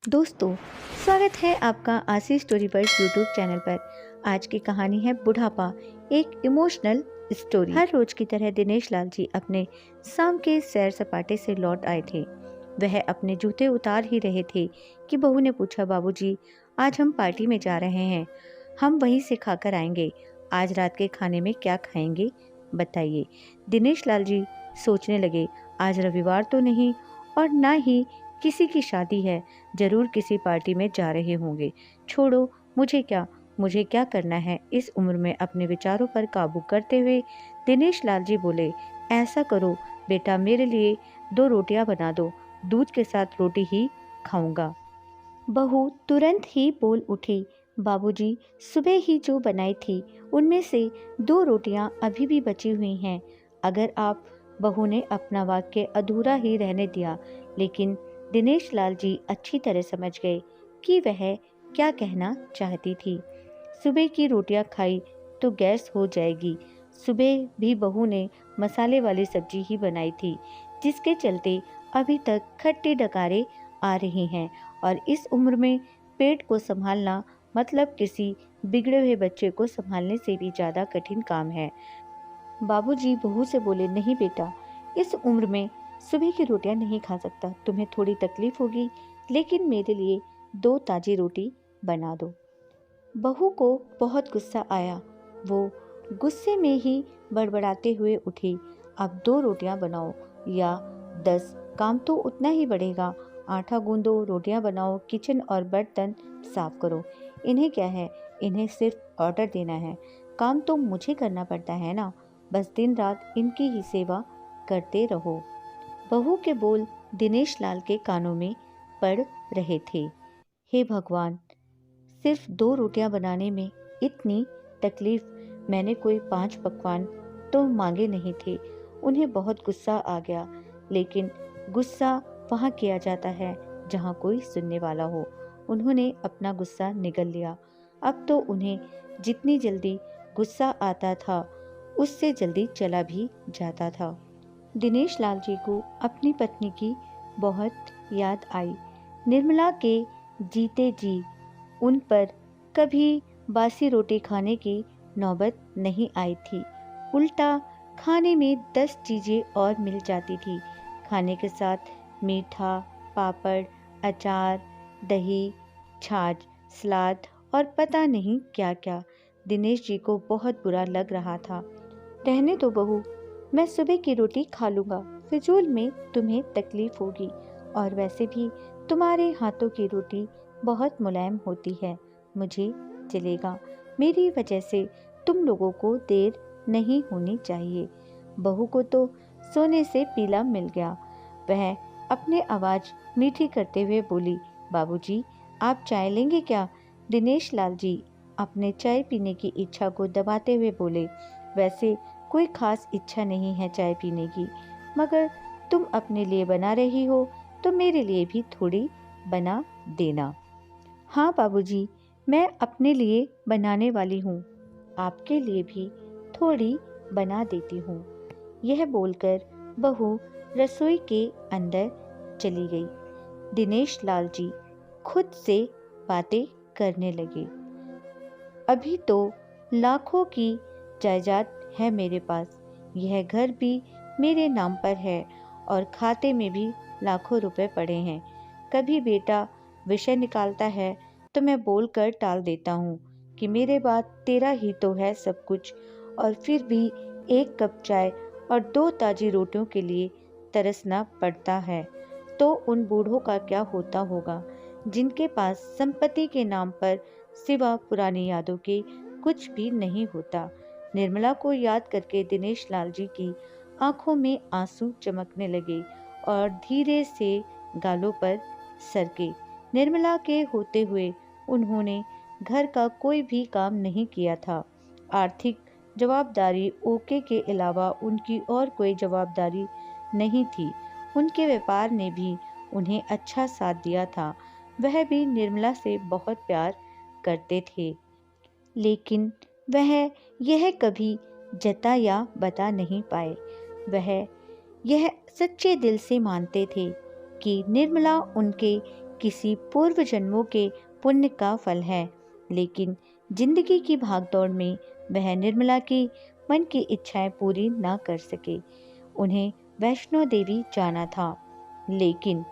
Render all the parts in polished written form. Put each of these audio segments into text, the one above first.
दोस्तों, स्वागत है आपका आशी स्टोरी बर्ड्स यूट्यूब चैनल पर। आज की कहानी है बुढ़ापा, एक इमोशनल स्टोरी। हर रोज की तरह दिनेश लाल जी अपने शाम के सैर सपाटे से लौट आए थे। वह अपने जूते उतार ही रहे थे कि बहू ने पूछा, बाबूजी, आज हम पार्टी में जा रहे हैं, हम वहीं से खाकर आएंगे। आज रात के खाने में क्या खाएंगे, बताइए। दिनेश लाल जी सोचने लगे, आज रविवार तो नहीं और ना ही किसी की शादी है, जरूर किसी पार्टी में जा रहे होंगे। छोड़ो, मुझे क्या करना है। इस उम्र में अपने विचारों पर काबू करते हुए दिनेश लाल जी बोले, ऐसा करो बेटा, मेरे लिए 2 रोटियां बना दो, दूध के साथ रोटी ही खाऊंगा। बहू तुरंत ही बोल उठी, बाबूजी, सुबह ही जो बनाई थी उनमें से 2 रोटियां अभी भी बची हुई हैं। अगर आप बहू ने अपना वाक्य अधूरा ही रहने दिया, लेकिन दिनेश लाल जी अच्छी तरह समझ गए कि वह क्या कहना चाहती थी। सुबह की रोटियां खाई तो गैस हो जाएगी। सुबह भी बहू ने मसाले वाली सब्जी ही बनाई थी, जिसके चलते अभी तक खट्टी डकारें आ रही हैं। और इस उम्र में पेट को संभालना मतलब किसी बिगड़े हुए बच्चे को संभालने से भी ज़्यादा कठिन काम है। बाबूजी बहू से बोले, नहीं बेटा, इस उम्र में सुबह की रोटियां नहीं खा सकता। तुम्हें थोड़ी तकलीफ होगी, लेकिन मेरे लिए 2 ताज़ी रोटी बना दो। बहू को बहुत गुस्सा आया। वो गुस्से में ही बड़बड़ाते हुए उठी, अब 2 रोटियां बनाओ या 10, काम तो उतना ही बढ़ेगा। आटा गूंदो, रोटियां बनाओ, किचन और बर्तन साफ करो। इन्हें क्या है, इन्हें सिर्फ ऑर्डर देना है, काम तो मुझे करना पड़ता है ना। बस दिन रात इनकी ही सेवा करते रहो। बहू के बोल दिनेश लाल के कानों में पड़ रहे थे। हे भगवान, सिर्फ 2 रोटियां बनाने में इतनी तकलीफ। मैंने कोई 5 पकवान तो मांगे नहीं थे। उन्हें बहुत गुस्सा आ गया, लेकिन गुस्सा वहाँ किया जाता है जहाँ कोई सुनने वाला हो। उन्होंने अपना गुस्सा निगल लिया। अब तो उन्हें जितनी जल्दी गुस्सा आता था, उससे जल्दी चला भी जाता था। दिनेश लाल जी को अपनी पत्नी की बहुत याद आई। निर्मला के जीते जी उन पर कभी बासी रोटी खाने की नौबत नहीं आई थी। उल्टा खाने में 10 चीज़ें और मिल जाती थी। खाने के साथ मीठा, पापड़, अचार, दही, छाछ, सलाद और पता नहीं क्या क्या। दिनेश जी को बहुत बुरा लग रहा था। रहने दो बहू, मैं सुबह की रोटी खा लूँगा, फिजूल में तुम्हें तकलीफ होगी। और वैसे भी तुम्हारे हाथों की रोटी बहुत मुलायम होती है, मुझे चलेगा। मेरी वजह से तुम लोगों को देर नहीं होनी चाहिए। बहू को तो सोने से पीला मिल गया। वह अपने आवाज़ मीठी करते हुए बोली, बाबूजी, आप चाय लेंगे क्या? दिनेश लाल जी अपने चाय पीने की इच्छा को दबाते हुए बोले, वैसे कोई खास इच्छा नहीं है चाय पीने की, मगर तुम अपने लिए बना रही हो तो मेरे लिए भी थोड़ी बना देना। हाँ बाबूजी, मैं अपने लिए बनाने वाली हूँ, आपके लिए भी थोड़ी बना देती हूँ। यह बोलकर बहू रसोई के अंदर चली गई। दिनेश लाल जी खुद से बातें करने लगे। अभी तो लाखों की जायदाद है मेरे पास, यह घर भी मेरे नाम पर है और खाते में भी लाखों रुपए पड़े हैं। कभी बेटा विषय निकालता है तो मैं बोलकर टाल देता हूँ कि मेरे बाद तेरा ही तो है सब कुछ, और फिर भी 1 कप चाय और 2 ताज़ी रोटियों के लिए तरसना पड़ता है। तो उन बूढ़ों का क्या होता होगा जिनके पास संपत्ति के नाम पर सिवा पुरानी यादों के कुछ भी नहीं होता। निर्मला को याद करके दिनेश लाल जी की आंखों में आंसू चमकने लगे और धीरे से गालों पर सरके। निर्मला के होते हुए उन्होंने घर का कोई भी काम नहीं किया था। आर्थिक जवाबदारी ओके के अलावा उनकी और कोई जवाबदारी नहीं थी। उनके व्यापार ने भी उन्हें अच्छा साथ दिया था। वह भी निर्मला से बहुत प्यार करते थे, लेकिन वह यह कभी जता या बता नहीं पाए। वह यह सच्चे दिल से मानते थे कि निर्मला उनके किसी पूर्व जन्मों के पुण्य का फल है। लेकिन जिंदगी की भागदौड़ में वह निर्मला की मन की इच्छाएं पूरी ना कर सके। उन्हें वैष्णो देवी जाना था, लेकिन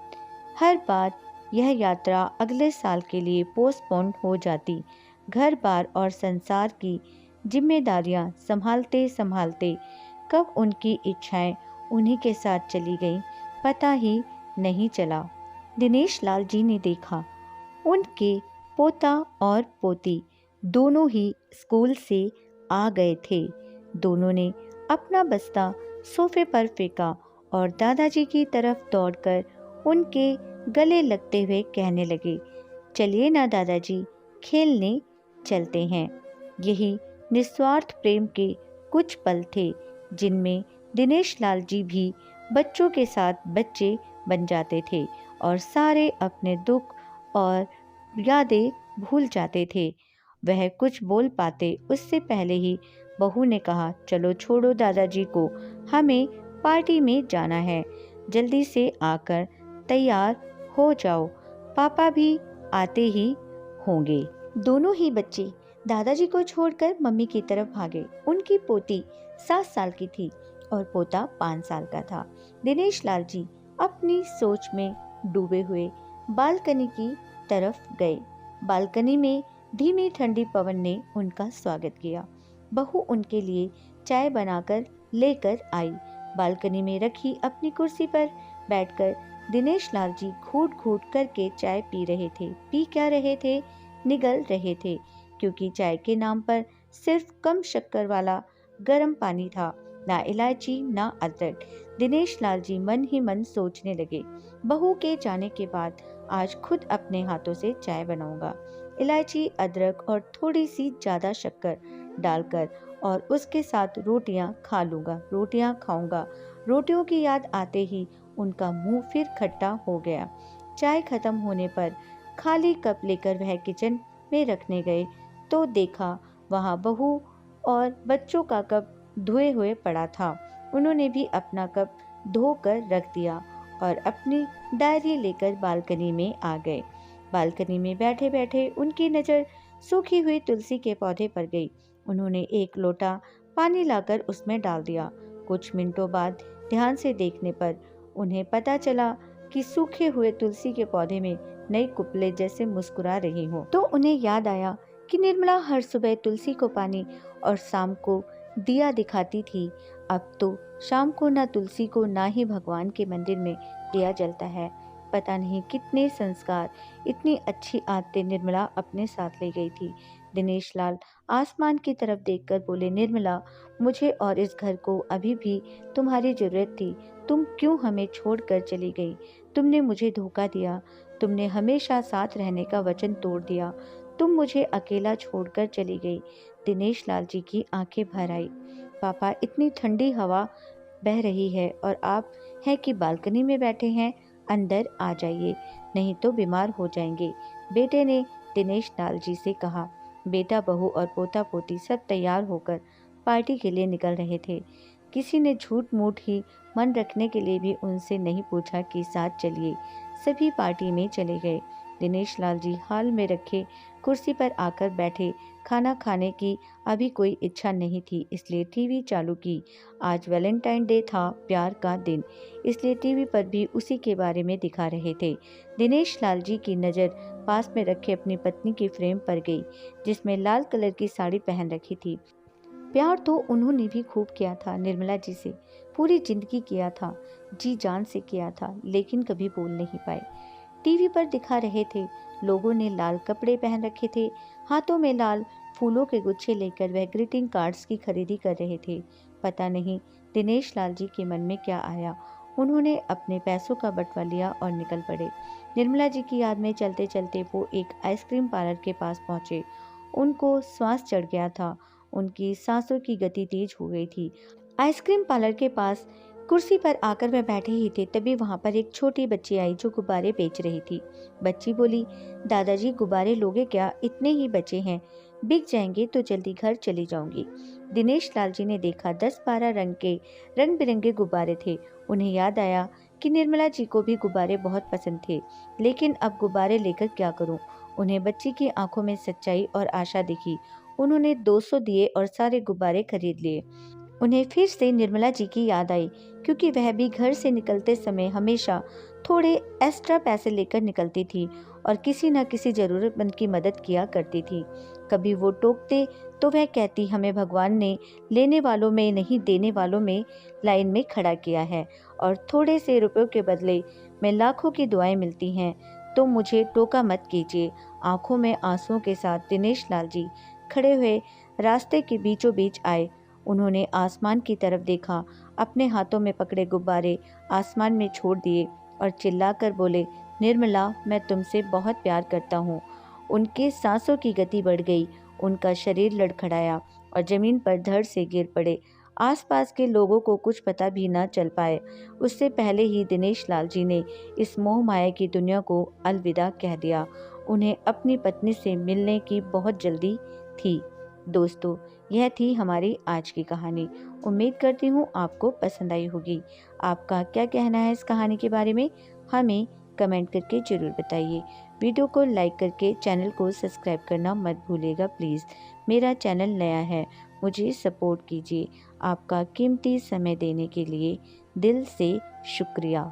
हर बार यह यात्रा अगले साल के लिए पोस्टपोन हो जाती। घर बार और संसार की जिम्मेदारियां संभालते संभालते कब उनकी इच्छाएं उन्हीं के साथ चली गईं, पता ही नहीं चला। दिनेश लाल जी ने देखा उनके पोता और पोती दोनों ही स्कूल से आ गए थे। दोनों ने अपना बस्ता सोफे पर फेंका और दादाजी की तरफ दौड़कर उनके गले लगते हुए कहने लगे, चलिए ना दादाजी, खेलने चलते हैं। यही निस्वार्थ प्रेम के कुछ पल थे जिनमें दिनेश लाल जी भी बच्चों के साथ बच्चे बन जाते थे और सारे अपने दुख और यादें भूल जाते थे। वह कुछ बोल पाते उससे पहले ही बहू ने कहा, चलो छोड़ो दादाजी को, हमें पार्टी में जाना है, जल्दी से आकर तैयार हो जाओ, पापा भी आते ही होंगे। दोनों ही बच्चे दादाजी को छोड़कर मम्मी की तरफ भागे। उनकी पोती 7 साल की थी और पोता 5 साल का था। दिनेश लाल जी अपनी सोच में डूबे हुए बालकनी की तरफ गए। बालकनी में धीमी ठंडी पवन ने उनका स्वागत किया। बहू उनके लिए चाय बनाकर लेकर आई। बालकनी में रखी अपनी कुर्सी पर बैठकर दिनेश लाल जी घूट घूट करके चाय पी रहे थे। पी क्या रहे थे? निगल रहे थे, क्योंकि चाय के नाम पर सिर्फ कम शक्कर वाला गर्म पानी था, ना इलायची ना अदरक। दिनेश लाल जी मन ही मन सोचने लगे, बहू के जाने के बाद आज खुद अपने हाथों से चाय बनाऊंगा, इलायची अदरक और थोड़ी सी ज्यादा शक्कर डालकर, और उसके साथ रोटियां खा लूंगा, रोटियां खाऊंगा। रोटियों की याद आते ही उनका मुंह फिर खट्टा हो गया। चाय खत्म होने पर खाली कप लेकर वह किचन में रखने गए तो देखा वहां बहू और बच्चों का कप धोए हुए पड़ा था। उन्होंने भी अपना कप धोकर रख दिया और अपनी डायरी लेकर बालकनी में आ गए। बालकनी में बैठे बैठे उनकी नज़र सूखी हुई तुलसी के पौधे पर गई। उन्होंने एक लोटा पानी लाकर उसमें डाल दिया। कुछ मिनटों बाद ध्यान से देखने पर उन्हें पता चला कि सूखे हुए तुलसी के पौधे में नई कुपले जैसे मुस्कुरा रही हो। तो उन्हें याद आया कि निर्मला हर सुबह तुलसी को पानी और शाम को दिया दिखाती थी। अब तो शाम को ना तुलसी को ना ही भगवान के मंदिर में दिया जलता है। पता नहीं कितने संस्कार, इतनी अच्छी आदतें निर्मला अपने साथ ले गई थी। दिनेश लाल आसमान की तरफ देखकर बोले, निर्मला, मुझे और इस घर को अभी भी तुम्हारी जरूरत थी। तुम क्यों हमें छोड़कर चली गई? तुमने मुझे धोखा दिया। तुमने हमेशा साथ रहने का वचन तोड़ दिया। तुम मुझे अकेला छोड़कर चली गई। दिनेश लाल जी की आंखें भर आई। पापा, इतनी ठंडी हवा बह रही है और आप हैं कि बालकनी में बैठे हैं। अंदर आ जाइए, नहीं तो बीमार हो जाएंगे। बेटे ने दिनेश लाल जी से कहा। बेटा, बहू और पोता पोती सब तैयार होकर पार्टी के लिए निकल रहे थे। किसी ने झूठ मूठ ही मन रखने के लिए भी उनसे नहीं पूछा कि साथ चलिए। सभी पार्टी में चले गए। दिनेश लाल जी हाल में रखे कुर्सी पर आकर बैठे। खाना खाने की अभी कोई इच्छा नहीं थी, इसलिए टीवी चालू की। आज वैलेंटाइन डे था, प्यार का दिन, इसलिए टीवी पर भी उसी के बारे में दिखा रहे थे। दिनेश लाल जी की नज़र पास में रखे अपनी पत्नी की फ्रेम पर गई, जिसमें लाल कलर की साड़ी पहन रखी थी। प्यार तो उन्होंने भी खूब किया था निर्मला जी से, पूरी जिंदगी किया था, जी जान से किया था, लेकिन कभी बोल नहीं पाए। टीवी पर दिखा रहे थे, लोगों ने लाल कपड़े पहन रखे थे, हाथों में लाल फूलों के गुच्छे लेकर वह ग्रीटिंग कार्ड्स की खरीदी कर रहे थे। पता नहीं दिनेश लाल जी के मन में क्या आया, उन्होंने अपने पैसों का बंटवा लिया और निकल पड़े। निर्मला जी की याद में चलते चलते वो एक आइसक्रीम पार्लर के पास पहुंचे। उनको श्वास चढ़ गया था, उनकी सांसों की गति तेज हो गई थी। आइसक्रीम पार्लर के पास कुर्सी पर आकर वह बैठे ही थे, तभी वहां पर एक छोटी बच्ची आई जो गुब्बारे बेच रही थी। बच्ची बोली, दादाजी गुब्बारे लोगे क्या? इतने ही बचे हैं, बिक जाएंगे तो जल्दी घर चली जाऊंगी। दिनेश लाल जी ने देखा 10-12 रंग बिरंगे गुब्बारे थे। उन्हें याद आया कि निर्मला जी को भी गुब्बारे बहुत पसंद थे, लेकिन अब गुब्बारे लेकर क्या करूं? उन्हें बच्ची की आंखों में सच्चाई और आशा दिखी। उन्होंने 200 दिए और सारे गुब्बारे खरीद लिए। उन्हें फिर से निर्मला जी की याद आई, क्योंकि वह भी घर से निकलते समय हमेशा थोड़े एक्स्ट्रा पैसे लेकर निकलती थी और किसी न किसी ज़रूरतमंद की मदद किया करती थी। कभी वो टोकते तो वह कहती, हमें भगवान ने लेने वालों में नहीं, देने वालों में लाइन में खड़ा किया है, और थोड़े से रुपयों के बदले में लाखों की दुआएं मिलती हैं, तो मुझे टोका मत कीजिए। आंखों में आंसुओं के साथ दिनेश लाल जी खड़े हुए रास्ते के बीचों बीच आए। उन्होंने आसमान की तरफ देखा, अपने हाथों में पकड़े गुब्बारे आसमान में छोड़ दिए और चिल्लाकर बोले, निर्मला, मैं तुमसे बहुत प्यार करता हूँ। उनके सांसों की गति बढ़ गई, उनका शरीर लड़खड़ाया और जमीन पर धड़ से गिर पड़े। आसपास के लोगों को कुछ पता भी न चल पाए, उससे पहले ही दिनेश लाल जी ने इस मोह माया की दुनिया को अलविदा कह दिया। उन्हें अपनी पत्नी से मिलने की बहुत जल्दी थी। दोस्तों, यह थी हमारी आज की कहानी। उम्मीद करती हूँ आपको पसंद आई होगी। आपका क्या कहना है इस कहानी के बारे में, हमें कमेंट करके ज़रूर बताइए। वीडियो को लाइक करके चैनल को सब्सक्राइब करना मत भूलिएगा प्लीज़। मेरा चैनल नया है, मुझे सपोर्ट कीजिए। आपका कीमती समय देने के लिए दिल से शुक्रिया।